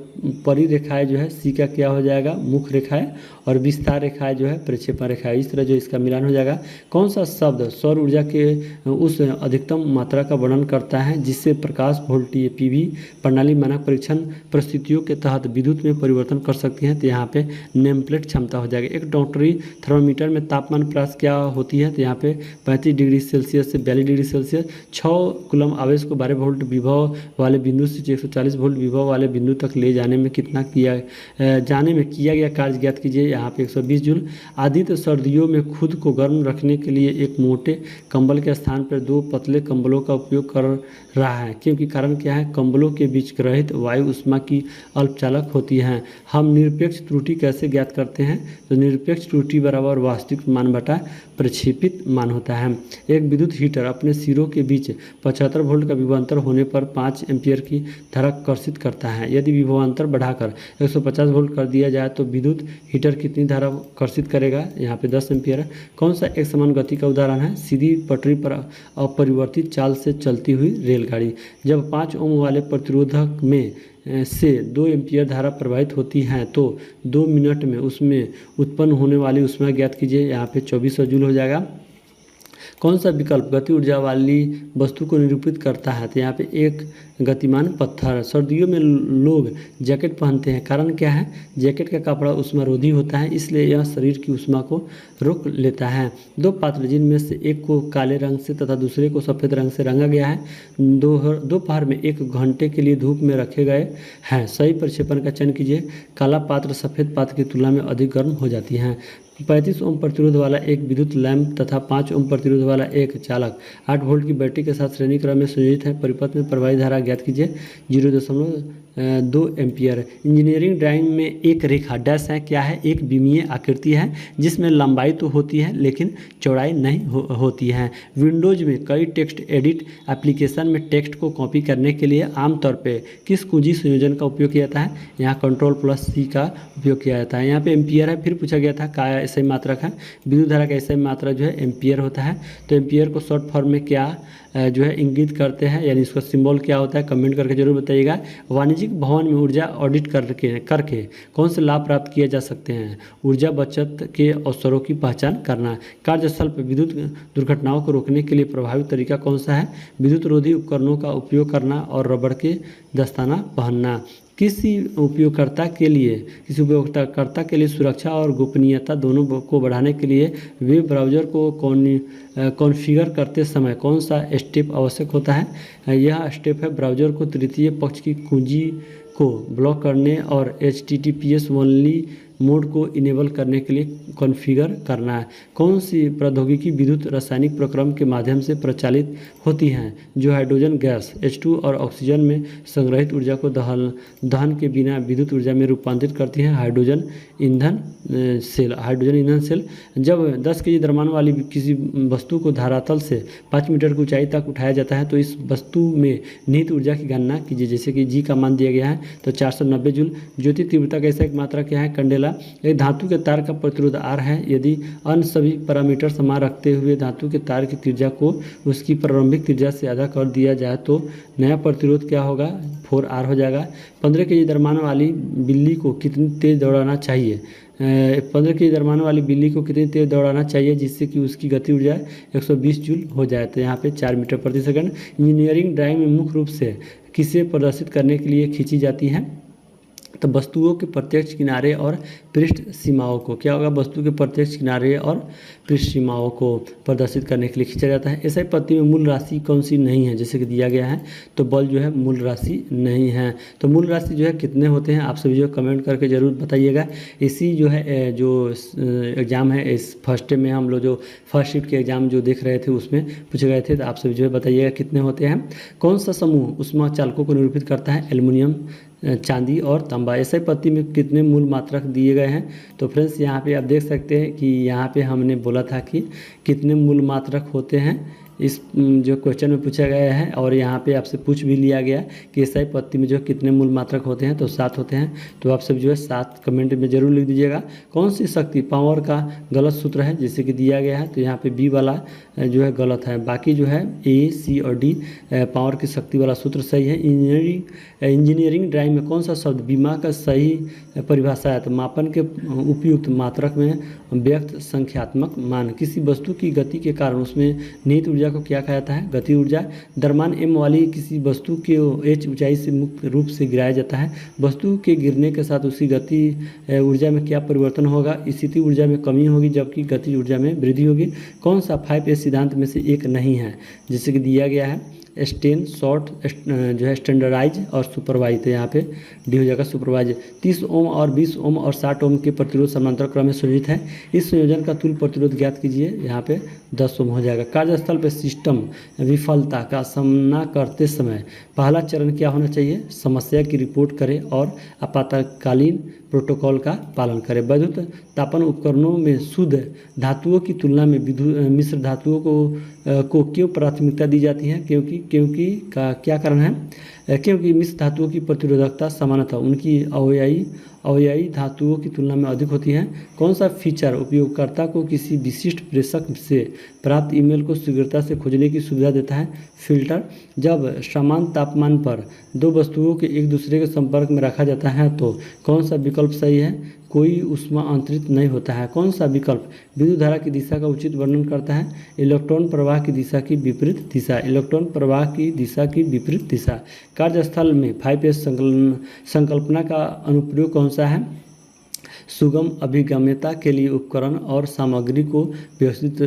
परी रेखाएं जो है C का क्या हो जाएगा? मुख्य रेखाएं और विस्तार रेखाएं जो है प्रक्षेपण रेखाएं। इस तरह जो इसका मिलान हो जाएगा। कौन सा शब्द सौर ऊर्जा के उस अधिकतम मात्रा का वर्णन करता है जिससे प्रकाश वोल्टेज PV प्रणाली मानक परीक्षण परिस्थितियों के तहत विद्युत में परिवर्तन कर सकती हैं? तो यहाँ पे नेम प्लेट क्षमता हो जाएगा। एक डॉक्टरी थर्मामीटर में तापमान प्रयास क्या होती है? तो यहाँ पे 35 डिग्री सेल्सियस से 42 डिग्री सेल्सियस। 6 कूलम आवेश को 12 वोल्ट विभव वाले बिंदु से 140 वोल्ट विभव वाले बिंदु तक ले जाने में किया गया कार्य ज्ञात कीजिए। यहाँ पे 120 जूल। आदित्य सर्दियों में खुद को गर्म रखने के लिए एक मोटे कंबल के स्थान पर 2 पतले कंबलों का उपयोग कर रहा है, क्योंकि कारण क्या है? कंबलों के बीच ग्रहित वायु उष्मा की अल्पचालक होती है। हम निरपेक्ष त्रुटि कैसे ज्ञात करते हैं? तो निरपेक्ष त्रुटि बराबर वास्तविक मान बटा प्रक्षेपित मान होता है। एक विद्युत हीटर अपने सिरों के बीच 75 वोल्ट का विभवांतर होने पर 5 एम्पियर की धारा कर्षित करता है। यदि विभवांतर बढ़ाकर 150 वोल्ट कर दिया जाए तो विद्युत हीटर कितनी धारा कर्षित करेगा? यहाँ पे 10 एम्पियर। कौन सा एक समान गति का उदाहरण है? सीधी पटरी पर अपरिवर्तित चाल से चलती हुई रेलगाड़ी। जब 5 ओम वाले प्रतिरोधक में से 2 एम्पियर धारा प्रवाहित होती है तो 2 मिनट में उसमें उत्पन्न होने वाली ऊष्मा ज्ञात कीजिए। यहाँ पे 2400 जूल हो जाएगा। कौन सा विकल्प गति ऊर्जा वाली वस्तु को निरूपित करता है? तो यहाँ पे एक गतिमान पत्थर। सर्दियों में लोग जैकेट पहनते हैं, कारण क्या है? जैकेट का कपड़ा उष्मारोधी होता है, इसलिए यह शरीर की उष्मा को रोक लेता है। 2 पात्र जिनमें से एक को काले रंग से तथा दूसरे को सफ़ेद रंग से रंगा गया है, दोपहर में 1 घंटे के लिए धूप में रखे गए हैं। सही प्रक्षेपण का चयन कीजिए। काला पात्र सफ़ेद पात्र की तुलना में अधिक गर्म हो जाती हैं। 35 ओम प्रतिरोध वाला एक विद्युत लैंप तथा 5 ओम प्रतिरोध वाला एक चालक 8 वोल्ट की बैटरी के साथ श्रेणी क्रम में संयोजित है। परिपथ में प्रवाहित धारा ज्ञात कीजिए। 0.2 एम्पियर। इंजीनियरिंग ड्राइंग में एक रेखा डैश है, क्या है, एक विमीय आकृति है जिसमें लंबाई तो होती है लेकिन चौड़ाई नहीं होती है। विंडोज में कई टेक्स्ट एडिट एप्लीकेशन में टेक्स्ट को कॉपी करने के लिए आमतौर पे किस कुंजी संयोजन का उपयोग किया जाता है? यहाँ Ctrl+C का उपयोग किया जाता है। यहाँ पे एम्पियर है, फिर पूछा गया था का ऐसे मात्रक है। विद्युत धारा का ऐसे मात्रक जो है एम्पियर होता है। तो एम्पियर को शॉर्ट फॉर्म में क्या जो है इंगित करते हैं, यानी इसका सिंबल क्या होता है, कमेंट करके जरूर बताइएगा। वाणिज्यिक भवन में ऊर्जा ऑडिट करके कौन से लाभ प्राप्त किए जा सकते हैं? ऊर्जा बचत के अवसरों की पहचान करना। कार्यस्थल पर विद्युत दुर्घटनाओं को रोकने के लिए प्रभावी तरीका कौन सा है? विद्युत रोधी उपकरणों का उपयोग करना और रबड़ के दस्ताना पहनना। किसी उपयोगकर्ता के लिए सुरक्षा और गोपनीयता दोनों को बढ़ाने के लिए वेब ब्राउज़र को कॉन्फ़िगर करते समय कौन सा स्टेप आवश्यक होता है? यह स्टेप है ब्राउज़र को तृतीय पक्ष की कुंजी को ब्लॉक करने और HTTPS ओनली मोड को इनेबल करने के लिए कॉन्फ़िगर करना है। कौन सी प्रौद्योगिकी विद्युत रासायनिक प्रक्रम के माध्यम से प्रचालित होती हैं जो हाइड्रोजन गैस H2 और ऑक्सीजन में संग्रहित ऊर्जा को दहन के बिना विद्युत ऊर्जा में रूपांतरित करती हैं? हाइड्रोजन ईंधन सेल। जब 10 केजी द्रव्यमान वाली किसी वस्तु को धरातल से 5 मीटर की ऊंचाई तक उठाया जाता है तो इस वस्तु में निहित ऊर्जा की गणना कीजिए। जैसे कि जी का मान दिया गया है तो 490 जूल। ज्योति तीव्रता का ऐसा एक मात्रा क्या है? कैंडेला। एक धातु के तार का प्रतिरोध R है। यदि अन्य सभी पैरामीटर समान रखते हुए धातु के तार की त्रिज्या को उसकी प्रारंभिक त्रिज्या से आधा कर दिया जाए तो नया प्रतिरोध क्या होगा? 4R हो जाएगा। 15 केजी द्रव्यमान वाली बिल्ली को कितनी तेज दौड़ाना चाहिए? 15 केजी द्रव्यमान वाली बिल्ली को कितनी तेज दौड़ाना चाहिए जिससे कि उसकी गति ऊर्जा 120 जूल हो जाए? तो यहाँ पे 4 मीटर प्रति सेकंड। इंजीनियरिंग ड्राइंग में मुख्य रूप से किसे प्रदर्शित करने के लिए खींची जाती है? तो वस्तुओं के प्रत्यक्ष किनारे और पृष्ठ सीमाओं को, क्या होगा? वस्तु के प्रत्यक्ष किनारे और पृष्ठ सीमाओं को प्रदर्शित करने के लिए खींचा जाता है। ऐसे पत्ती में मूल राशि कौन सी नहीं है जैसे कि दिया गया है? तो बल जो है मूल राशि नहीं है। तो मूल राशि जो है कितने होते हैं? आप सभी जो कमेंट करके ज़रूर बताइएगा। इसी जो है जो एग्ज़ाम है इस फर्स्ट में हम लोग जो फर्स्ट शिफ्ट के एग्ज़ाम जो देख रहे थे उसमें पूछे गए थे, तो आप सभी जो है बताइएगा कितने होते हैं। कौन सा समूह ऊष्मा चालकों को निरूपित करता है? एल्युमिनियम, चांदी और तांबा। ऐसे पत्ती में कितने मूल मात्रक दिए गए हैं? तो फ्रेंड्स यहाँ पे आप देख सकते हैं कि यहाँ पे हमने बोला था कि कितने मूल मात्रक होते हैं इस जो क्वेश्चन में पूछा गया है, और यहाँ पे आपसे पूछ भी लिया गया कि एसआई पत्ती में जो कितने मूल मात्रक होते हैं, तो 7 होते हैं। तो आप सब जो है 7 कमेंट में जरूर लिख दीजिएगा। कौन सी शक्ति पावर का गलत सूत्र है जैसे कि दिया गया है? तो यहाँ पे बी वाला जो है गलत है, बाकी जो है ए, सी और डी पावर की शक्ति वाला सूत्र सही है। इंजीनियरिंग ड्राइंग में कौन सा शब्द बीमा का सही परिभाषा है? तो मापन के उपयुक्त मात्रक में व्यक्त संख्यात्मक मान। किसी वस्तु की गति के कारण उसमें निहित ऊर्जा को क्या कहा जाता है? गति ऊर्जा। द्रव्यमान m वाली किसी वस्तु के h ऊंचाई से मुक्त रूप से गिराया जाता है। वस्तु के गिरने के साथ उसकी गति ऊर्जा में क्या परिवर्तन होगा? स्थिति ऊर्जा में कमी होगी जबकि गति ऊर्जा में वृद्धि होगी। कौन सा 5S सिद्धांत में से एक नहीं है जैसे कि दिया गया है? स्टेन, शॉर्ट जो है स्टैंडर्डाइज और सुपरवाइज। तो यहाँ पे डी हो जाएगा सुपरवाइज। 30 ओम और 20 ओम और 60 ओम के प्रतिरोध समांतर क्रम में संयोजित है। इस संयोजन का तुल्य प्रतिरोध ज्ञात कीजिए। यहाँ पे 10 ओम हो जाएगा। कार्यस्थल पर सिस्टम विफलता का सामना करते समय पहला चरण क्या होना चाहिए? समस्या की रिपोर्ट करें और आपातकालीन प्रोटोकॉल का पालन करें। विद्युत तापन उपकरणों में शुद्ध धातुओं की तुलना में मिश्र धातुओं को क्यों प्राथमिकता दी जाती है? क्योंकि का क्या कारण है? क्योंकि मिश्र धातुओं की प्रतिरोधकता सामान्यतः उनकी अवयवी धातुओं की तुलना में अधिक होती है। कौन सा फीचर उपयोगकर्ता को किसी विशिष्ट प्रेषक से प्राप्त ईमेल को शीघ्रता से खोजने की सुविधा देता है? फिल्टर। जब समान तापमान पर दो वस्तुओं के एक दूसरे के संपर्क में रखा जाता है तो कौन सा विकल्प सही है? कोई ऊष्मा अंतरित नहीं होता है। कौन सा विकल्प विद्युत धारा की दिशा का उचित वर्णन करता है? इलेक्ट्रॉन प्रवाह की दिशा की विपरीत दिशा। इलेक्ट्रॉन प्रवाह की दिशा की विपरीत दिशा। कार्यस्थल में 5S संकल्पना का अनुप्रयोग कौन सा है? सुगम अभिगम्यता के लिए उपकरण और सामग्री को व्यवस्थित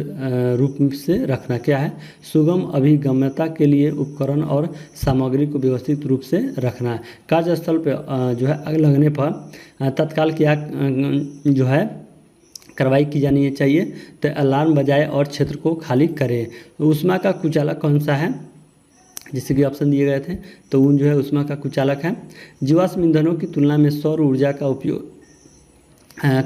रूप से रखना। क्या है? सुगम अभिगम्यता के लिए उपकरण और सामग्री को व्यवस्थित रूप से रखना। कार्यस्थल पर जो है आग लगने पर तत्काल क्या जो है कार्रवाई की जानी चाहिए। तो अलार्म बजाए और क्षेत्र को खाली करें। ऊष्मा का कुचालक कौन सा है, जैसे कि ऑप्शन दिए गए थे, तो ऊन जो है ऊष्मा का कुचालक है। जीवाश्म ईंधनों की तुलना में सौर ऊर्जा का उपयोग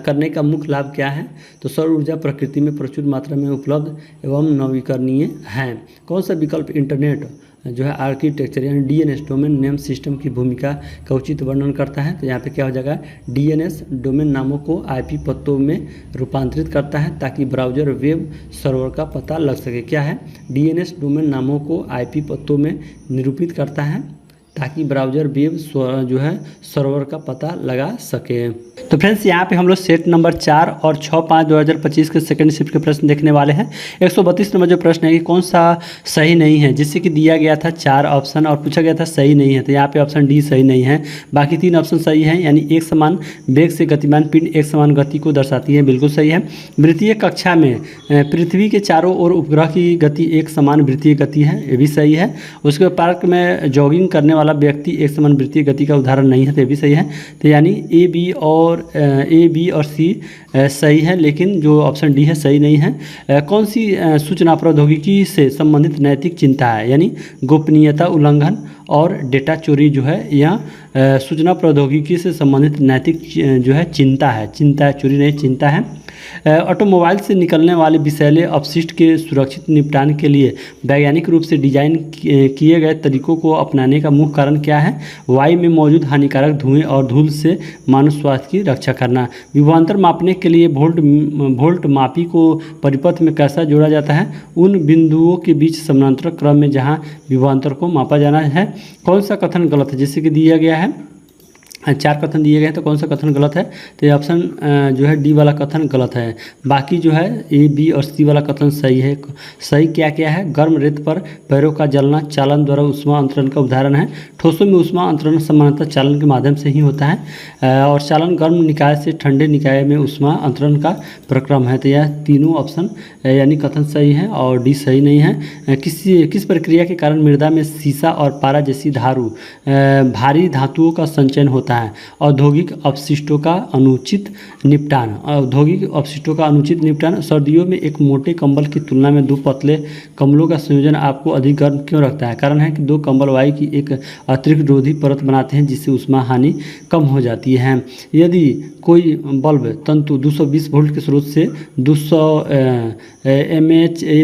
करने का मुख्य लाभ क्या है, तो सौर ऊर्जा प्रकृति में प्रचुर मात्रा में उपलब्ध एवं नवीकरणीय है। कौन सा विकल्प इंटरनेट जो है आर्किटेक्चर यानी डीएनएस डोमेन नेम सिस्टम की भूमिका का उचित वर्णन करता है, तो यहाँ पे क्या हो जाएगा, डीएनएस डोमेन नामों को आईपी पतों में रूपांतरित करता है ताकि ब्राउज़र वेब सर्वर का पता लग सके। क्या है, डीएनएस डोमेन नामों को आईपी पतों में निरूपित करता है ताकि ब्राउज़र वेब जो है सर्वर का पता लगा सके। तो फ्रेंड्स यहाँ पे हम लोग सेट नंबर 4 और 6/5/2025 के सेकंड शिफ्ट के प्रश्न देखने वाले हैं। 132 नंबर जो प्रश्न है कि कौन सा सही नहीं है, जिससे कि दिया गया था 4 ऑप्शन और पूछा गया था सही नहीं है, तो यहाँ पे ऑप्शन डी सही नहीं है। बाकी 3 ऑप्शन सही हैं, यानी एक समान वेग से गतिमान पिंड एक समान गति को दर्शाती है, बिल्कुल सही है। वृत्तीय कक्षा में पृथ्वी के चारों ओर उपग्रह की गति एक समान वृत्तीय गति है, ये भी सही है। उसके बाद पार्क में जॉगिंग करने वाला व्यक्ति एक समान वृत्तीय गति का उदाहरण नहीं है, तो ये भी सही है। तो यानी ए बी और सी सही है, लेकिन जो ऑप्शन डी है सही नहीं है। कौन सी सूचना प्रौद्योगिकी से संबंधित नैतिक चिंता है, यानी गोपनीयता उल्लंघन और डेटा चोरी जो है यह सूचना प्रौद्योगिकी से संबंधित नैतिक जो है चिंता है, चोरी नहीं चिंता है। ऑटोमोबाइल से निकलने वाले विषैले अपशिष्ट के सुरक्षित निपटान के लिए वैज्ञानिक रूप से डिजाइन किए गए तरीकों को अपनाने का मुख्य कारण क्या है, वायु में मौजूद हानिकारक धुएं और धूल से मानव स्वास्थ्य की रक्षा करना। विभवांतर मापने के लिए वोल्ट मापी को परिपथ में कैसा जोड़ा जाता है, उन बिंदुओं के बीच समानांतर क्रम में जहां विभवांतर को मापा जाना है। कौन सा कथन गलत है, जैसे कि दिया गया है 4 कथन दिए गए हैं, तो कौन सा कथन गलत है, तो ये ऑप्शन जो है डी वाला कथन गलत है। बाकी जो है ए बी और सी वाला कथन सही है। सही क्या क्या है, गर्म रेत पर पैरों का जलना चालन द्वारा ऊष्मा अंतरण का उदाहरण है। ठोसों में ऊष्मा अंतरण सामान्यतः चालन के माध्यम से ही होता है और चालन गर्म निकाय से ठंडे निकाय में ऊष्मा अंतरण का प्रक्रम है। तो यह तीनों ऑप्शन यानी कथन सही है और डी सही नहीं है। किस प्रक्रिया के कारण मृदा में सीसा और पारा जैसी भारी धातुओं का संचयन होता है। औद्योगिक अपशिष्टों का अनुचित निपटान। सर्दियों में एक मोटे कंबल की तुलना में 2 पतले कंबलों का संयोजन आपको अधिक गर्म क्यों रखता है, कारण है कि 2 कंबल वायु की एक अतिरिक्त रोधी परत बनाते हैं जिससे ऊष्मा हानि कम हो जाती है। यदि कोई बल्ब तंतु 220 वोल्ट के स्रोत से 200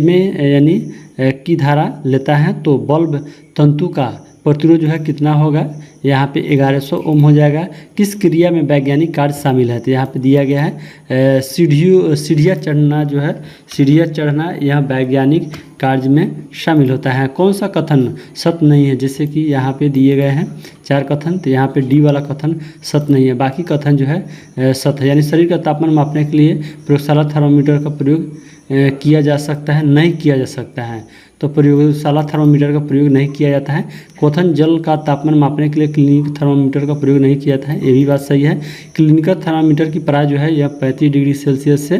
mA यानी की धारा लेता है तो बल्ब तंतु का प्रतिरोध जो है कितना होगा, यहाँ पे 1100 ओम हो जाएगा। किस क्रिया में वैज्ञानिक कार्य शामिल है, तो यहाँ पे दिया गया है सीढ़ियाँ चढ़ना जो है, सीढ़ियाँ चढ़ना यह वैज्ञानिक कार्य में शामिल होता है। कौन सा कथन सत्य नहीं है, जैसे कि यहाँ पे दिए गए हैं 4 कथन, तो यहाँ पे डी वाला कथन सत्य नहीं है। बाकी कथन जो है सत्य है, यानी शरीर का तापमान मापने के लिए प्रयोगशाला थर्मामीटर का प्रयोग किया जा सकता है, नहीं किया जा सकता है, तो प्रयोगशाला थर्मामीटर का प्रयोग नहीं किया जाता है। क्वथन जल का तापमान मापने के लिए क्लिनिक थर्मामीटर का प्रयोग नहीं किया जाता है, ये भी बात सही है। क्लिनिकल थर्मामीटर की पराय जो है यह 35 डिग्री सेल्सियस से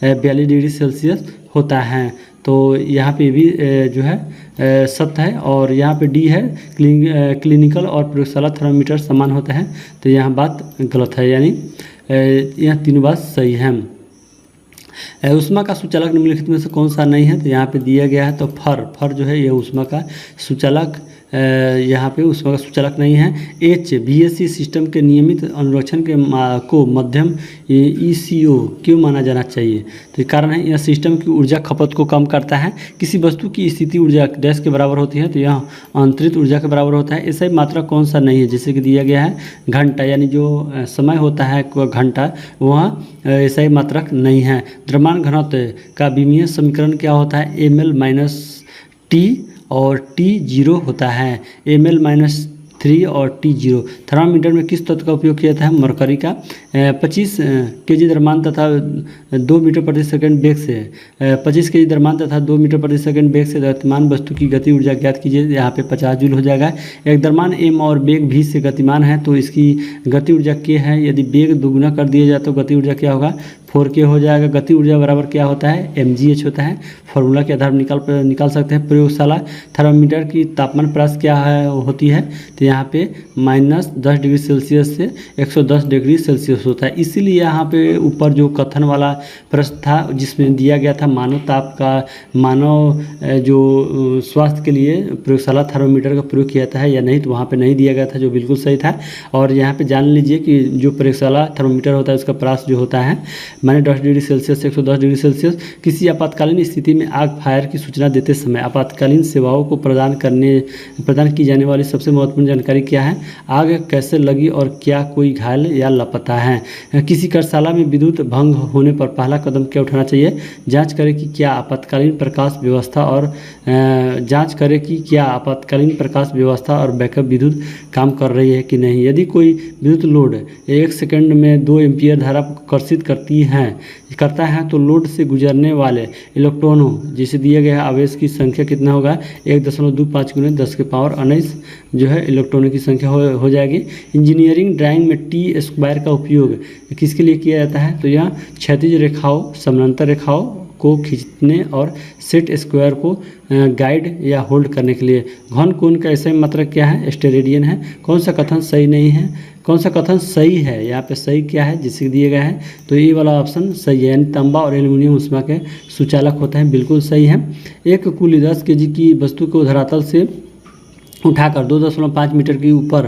42 डिग्री सेल्सियस होता है, तो यहाँ पे भी जो है सत्य है। और यहाँ पे डी है क्लिनिकल और प्रयोगशाला थर्मामीटर समान होता है, तो यहाँ बात गलत है, यानी यह तीनों बात सही है। ऊष्मा का सूचालक निम्नलिखित में से कौन सा नहीं है, तो यहाँ पे दिया गया है तो फर जो है यह ऊष्मा का सूचालक यहाँ पे ऊष्मा का सूचालक नहीं है। VSC सिस्टम के नियमित अनुरक्षण को मध्यम ECO क्यों माना जाना चाहिए, तो कारण है यह सिस्टम की ऊर्जा खपत को कम करता है। किसी वस्तु की स्थिति ऊर्जा डैश के बराबर होती है तो यह अंतरित ऊर्जा के बराबर होता है। ऐसा ही मात्रा कौन सा नहीं है, जैसे कि दिया गया है घंटा, यानी जो समय होता है घंटा वह ऐसा ही मात्रक नहीं है। द्रव्यमान घनत्व का विमीय समीकरण क्या होता है, ml - T और T0 होता है, ml - 3 और T0। थर्मामीटर में किस तत्व का उपयोग किया जाता है, मरकरी का। 25 kg द्रव्यमान तथा 2 मीटर प्रति सेकंड वेग से 25 kg द्रव्यमान तथा 2 मीटर प्रति सेकंड वेग से गतिमान वस्तु की गति ऊर्जा ज्ञात कीजिए, यहाँ पे 50 जूल हो जाएगा। एक द्रव्यमान m और वेग v से गतिमान है तो इसकी गति ऊर्जा k है। यदि वेग दोगुना कर दिया जाए तो गति ऊर्जा क्या होगा, 4K हो जाएगा। गति ऊर्जा बराबर क्या होता है, mgh होता है। फॉर्मूला के आधार पर निकाल सकते हैं। प्रयोगशाला थर्मामीटर की तापमान प्रकाश क्या है होती है, तो यहाँ पे -10 डिग्री सेल्सियस से 110 डिग्री सेल्सियस होता है। इसीलिए यहाँ पे ऊपर जो कथन वाला प्रश्न था जिसमें दिया गया था मानव ताप का, मानव जो स्वास्थ्य के लिए प्रयोगशाला थर्मामीटर का प्रयोग किया जाता है या नहीं, तो वहाँ पे नहीं दिया गया था, जो बिल्कुल सही था। और यहाँ पे जान लीजिए कि जो प्रयोगशाला थर्मामीटर होता है उसका प्रकाश जो होता है -10 डिग्री सेल्सियस से 110 डिग्री सेल्सियस। किसी आपातकालीन स्थिति में आग फायर की सूचना देते समय आपातकालीन सेवाओं को प्रदान की जाने वाली सबसे महत्वपूर्ण जानकारी क्या है, आग कैसे लगी और क्या कोई घायल या लापता है। किसी कार्यशाला में विद्युत भंग होने पर पहला कदम क्या उठाना चाहिए, जांच करें कि क्या आपातकालीन प्रकाश व्यवस्था और बैकअप विद्युत काम कर रही है कि नहीं। यदि कोई विद्युत लोड 1 सेकंड में 2 एम्पीयर धारा कर्षित करता है तो लोड से गुजरने वाले इलेक्ट्रॉनों जिसे दिया गया आवेश की संख्या कितना होगा, 1.25 × 10⁻19 जो है इलेक्ट्रॉनों की संख्या हो जाएगी। इंजीनियरिंग ड्राइंग में T² का उपयोग किसके लिए किया जाता है, तो यह क्षैतिज रेखाओं, समानांतर रेखाओं को खींचने और सेट स्क्वायर को गाइड या होल्ड करने के लिए। घन कोण का ऐसा मात्रक क्या है, स्टेरेडियन है। कौन सा कथन सही नहीं है, कौन सा कथन सही है, यहाँ पे सही क्या है जिससे दिए गए हैं, तो ये वाला ऑप्शन सही है, यानी तांबा और एल्यूमिनियम ऊष्मा के सुचालक होते हैं, बिल्कुल सही है। एक कुल 10 kg की वस्तु को धरातल से उठाकर 2.5 मीटर के ऊपर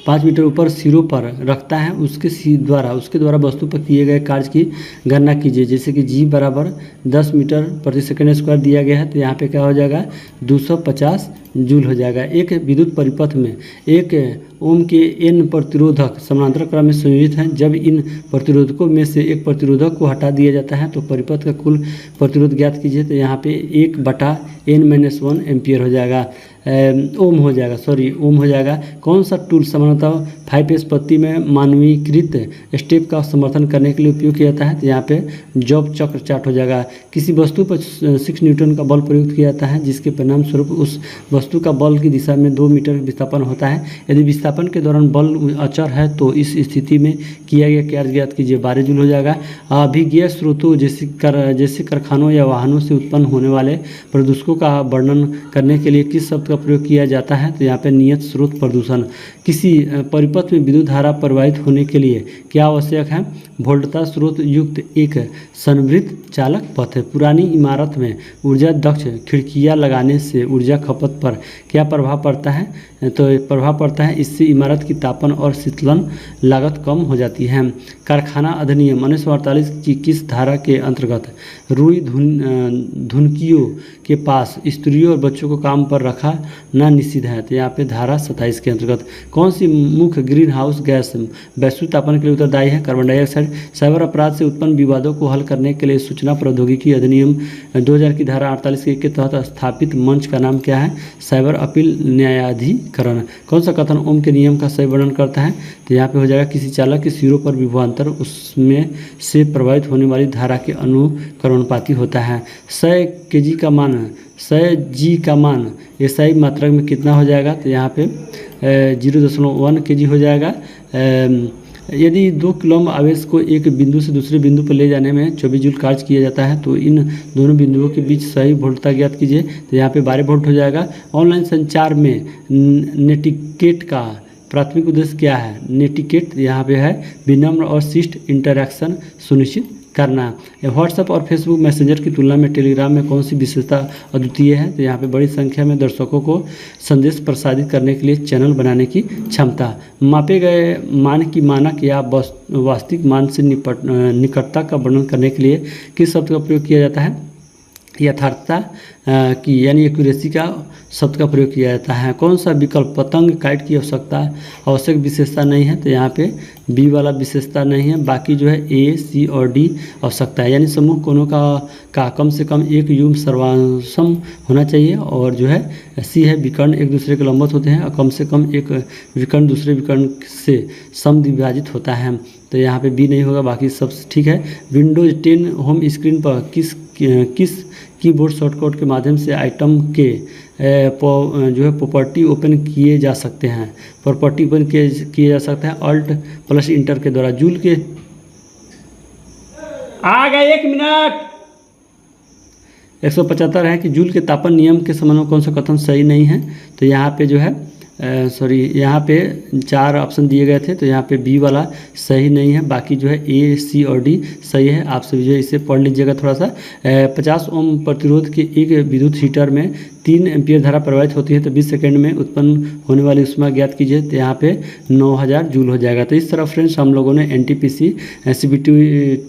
5 मीटर ऊपर सिरों पर रखता है, उसके द्वारा वस्तु पर किए गए कार्य की गणना कीजिए। जैसे कि G बराबर 10 मीटर प्रति सेकंड स्क्वायर दिया गया है, तो यहाँ पे क्या हो जाएगा 250 जूल हो जाएगा। एक विद्युत परिपथ में 1 ओम के n प्रतिरोधक समानांतर क्रम में संयोजित हैं। जब इन प्रतिरोधकों में से एक प्रतिरोधक को हटा दिया जाता है तो परिपथ का कुल प्रतिरोध ज्ञात कीजिए, तो यहाँ पे 1/n-1 एम्पियर हो जाएगा, ओम हो जाएगा। कौन सा टूल सामान्यतः 5S पत्ती में मानवीकृत स्टेप का समर्थन करने के लिए उपयोग किया जाता है, तो यहाँ पे जॉब चक्र चार्ट हो जाएगा। किसी वस्तु पर 6 न्यूटन का बल प्रयुक्त किया जाता है जिसके परिणाम स्वरूप उस वस्तु का बल की दिशा में 2 मीटर विस्थापन होता है। यदि विस्थापन के दौरान बल अचर है तो इस स्थिति में किया गया कार्य ज्ञात कीजिए, 12 जूल हो जाएगा। अभिज्ञ स्रोतों जैसे कारखानों या वाहनों से उत्पन्न होने वाले प्रदूषकों का वर्णन करने के लिए किस शब्द का प्रयोग किया जाता है, तो यहाँ पे नियत स्रोत प्रदूषण। किसी परिपथ में विद्युत धारा प्रवाहित होने के लिए क्या आवश्यक है, वोल्टता स्रोत युक्त एक संवृत चालक पथ है। पुरानी इमारत में ऊर्जा दक्ष खिड़कियां लगाने से ऊर्जा खपत पर क्या प्रभाव पड़ता है, तो प्रभाव पड़ता है इससे इमारत की तापन और शीतलन लागत कम हो जाती है। कारखाना अधिनियम 1948 की किस धारा के अंतर्गत रुई धुनकियों के पास स्त्रियों और बच्चों को काम पर रखा ना निषिद्ध है, तो यहाँ पे धारा 27 के अंतर्गत। कौन सी मुख्य ग्रीन हाउस गैस वैश्विक तापन के लिए उत्तरदायी है, कार्बन डाइऑक्साइड। साइबर अपराध से उत्पन्न विवादों को हल करने के लिए सूचना प्रौद्योगिकी अधिनियम 2000 की धारा 48 के तहत स्थापित मंच का नाम क्या है, साइबर अपील न्यायाधिकरण। कौन सा कथन ओम के नियम का सही वर्णन करता है, तो यहाँ पे हो जाएगा किसी चालक के सिरों पर विभवांतर उसमें से प्रभावित होने वाली धारा के अनुकरणपाती होता है। 100 kg का मान 100 G का मान SI मात्रक में कितना हो जाएगा, तो यहाँ पे 0.1 kg हो जाएगा। यदि 2 कूलम्ब आवेश को एक बिंदु से दूसरे बिंदु पर ले जाने में 24 जूल कार्य किया जाता है, तो इन दोनों बिंदुओं के बीच सही वोल्टता ज्ञात कीजिए, तो यहाँ पे 12 वोल्ट हो जाएगा। ऑनलाइन संचार में नेटिकेट का प्राथमिक उद्देश्य क्या है, नेटिकेट यहाँ पे है विनम्र और शिष्ट इंटरैक्शन सुनिश्चित करना। व्हाट्सएप और फेसबुक मैसेंजर की तुलना में टेलीग्राम में कौन सी विशेषता अद्वितीय है, तो यहाँ पे बड़ी संख्या में दर्शकों को संदेश प्रसारित करने के लिए चैनल बनाने की क्षमता। मापे गए मान की मानक या वास्तविक मान से निकटता का वर्णन करने के लिए किस शब्द का प्रयोग किया जाता है, यथार्थता की यानी एक्यूरेसी का शब्द का प्रयोग किया जाता है। कौन सा विकल्प पतंग काइट की आवश्यक विशेषता नहीं है, तो यहाँ पे बी वाला विशेषता नहीं है, बाकी जो है ए, सी और डी आवश्यकता है। यानी समूह कोणों का कम से कम एक युग्म सर्वासम होना चाहिए, और जो है सी है विकर्ण एक दूसरे के लंबवत होते हैं और कम से कम एक विकर्ण दूसरे विकर्ण से समद्विभाजित होता है, तो यहाँ पे बी नहीं होगा, बाकी सब ठीक है। विंडोज 10 होम स्क्रीन पर किस कीबोर्ड शॉर्टकट के माध्यम से आइटम के जो है प्रॉपर्टी ओपन किए जा सकते हैं, प्रॉपर्टी ओपन किए जा सकते हैं अल्ट प्लस इंटर के द्वारा। जूल के आ गए 1 मिनट। 175 है कि जूल के तापन नियम के संबंध में कौन सा कथन सही नहीं है। तो यहाँ पे जो है सॉरी यहाँ पे 4 ऑप्शन दिए गए थे, तो यहाँ पे बी वाला सही नहीं है, बाकी जो है ए, सी और डी सही है। आप सभी जो है इसे पढ़ लीजिएगा थोड़ा सा। 50 ओम प्रतिरोध के एक विद्युत हीटर में 3 एम्पीयर धारा प्रवाहित होती है, तो 20 सेकंड में उत्पन्न होने वाली ऊष्मा ज्ञात कीजिए, तो यहाँ पे 9000 जूल हो जाएगा। तो इस तरह फ्रेंड्स हम लोगों ने NTPC CBT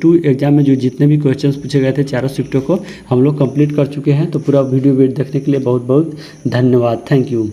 2 एग्जाम में जो जितने भी क्वेश्चंस पूछे गए थे चारों शिफ्टों को हम लोग कंप्लीट कर चुके हैं। तो पूरा वीडियो देखने के लिए बहुत बहुत धन्यवाद। Thank you.